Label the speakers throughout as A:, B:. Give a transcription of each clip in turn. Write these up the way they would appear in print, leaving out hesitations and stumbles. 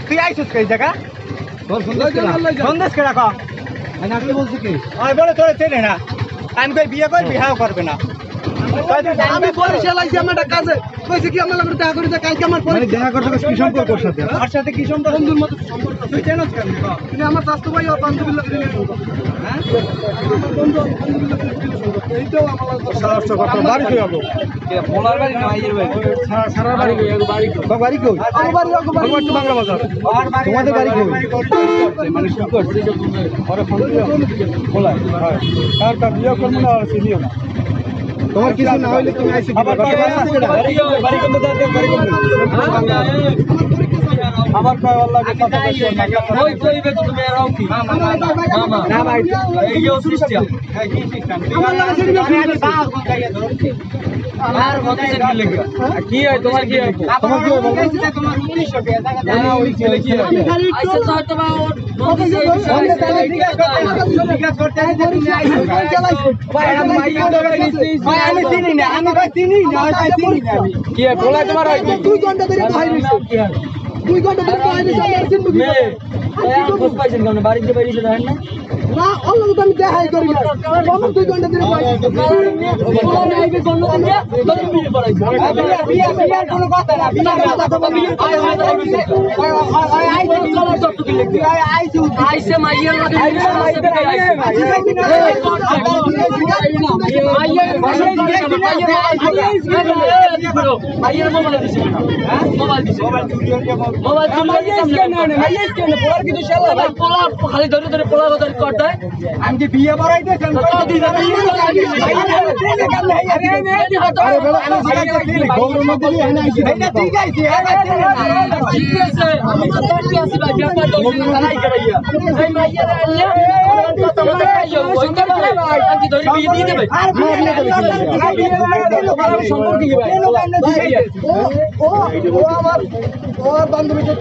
A: তুই আইছিস কই জায়গা তোর সন্দেশ কে রাখো আমি বলছি কি ওই বলে তোরে চেনে না আমি কই বিয়ে কর বিহাও করবে না
B: আমি বরিশাল আইছি আমার একটা কাজে কইছে কি আমার লাগতে দেখা করে যে কালকে আমার
A: মানে দেখা করতে কি সম্পর্ক ওর সাথে আর সাথে কি সম্পর্ক
B: বন্ধুর মতো সম্পর্ক
A: তুই চেনস কেন
B: তুমি আমার স্বাস্থ্য ভাই ও বান্ধবীর লোক রিলেশন করো
A: হ্যাঁ
B: আমার বন্ধু বান্ধবীর লোক রিলেশন করো এইটাও আমার লাগতে
A: সারাষ্ট কথা বাড়ি কই যাবো
B: মোলার বাড়ি না আইয়ের বাড়ি
A: সারা বাড়ি কই বাড়ি কই বাড়ি কই
B: আমার বাড়ি
A: একটু বাংলা বাজার তোমাদের বাড়ি কই মানে কি করছে আরে ফোন দিও বলাই হয় কার বিয়ে করব না আর চিনিও না তোমার কিছু না হইলে তুমি আইসি আবার বাড়ি কোন দাদা বাড়ি কোন আবার কয় আল্লাহ কে কথা কইছো না
B: ওই কইবে তুমি এরাও কি মামা
A: না ভাই
B: এইও সিস্টেম
A: হ্যাঁ কি সিস্টেম
B: আমার লাগা সেটা
A: আমি বাস বসাইয়া ধরছি
B: আর মতে কি লাগে কি হয় তোমার কি হয়
A: তোমার কি বলবো তোমার 1900 টাকা জায়গা
B: না ওই ছেলে কি হয় আইসা তো হয়তো বা ওর বন্ধু
A: করতে তুমি আইছো ভাই আমি আমি চিনি না আমি ভাই চিনি না ভাই চিনি না আমি
B: কি হয় বলা তোমার হয়
A: 2 ঘন্টা ধরে বাইরে
B: কি হয়
A: 2 ঘন্টা ধরে বাইরে আমার চিনবো কি
B: খোঁজ পাইছেন কেমন বাড়িতে বাইরে দেখেন না
A: না আল্লাহ তো আমি দেখাই করি না আমার 2 ঘন্টা ধরে বাইরে
B: আইবে কোন দিন তোর বিয়ে পড়াইছে
A: বিয়ে কোনো কথা না বিয়ে
B: আইসে মাইয়ের লাগে মাইয়ের মোবাইল দিছে মোবাইল দিছে মোবাইল খালি ধরে ধরে পোলা কথা করতে
A: আমি কি বিয়ে বাড়াইতে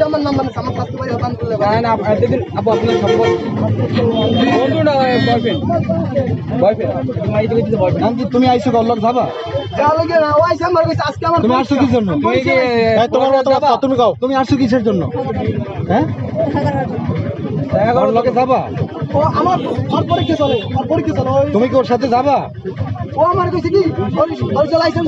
A: আমার নাম্বার আমার স্বাস্থ্য ভাই বান্ধব
B: না এতদিন আপু আপনার সম্পর্ক বন্ধু না বয়ফ্রেন্ড বয়ফ্রেন্ড
A: তুমি আইসো গল্লার যাবা তুমি আসছো কিসের জন্য তোমার মতামত তুমি গাও তুমি আসছো কিসের জন্য হ্যাঁ দেখা করার লোকে যাবা
B: আমার পরীক্ষা চলে
A: তুমি কি ওর সাথে যাবা
B: ও আমার কইছে কি লাইসেন্স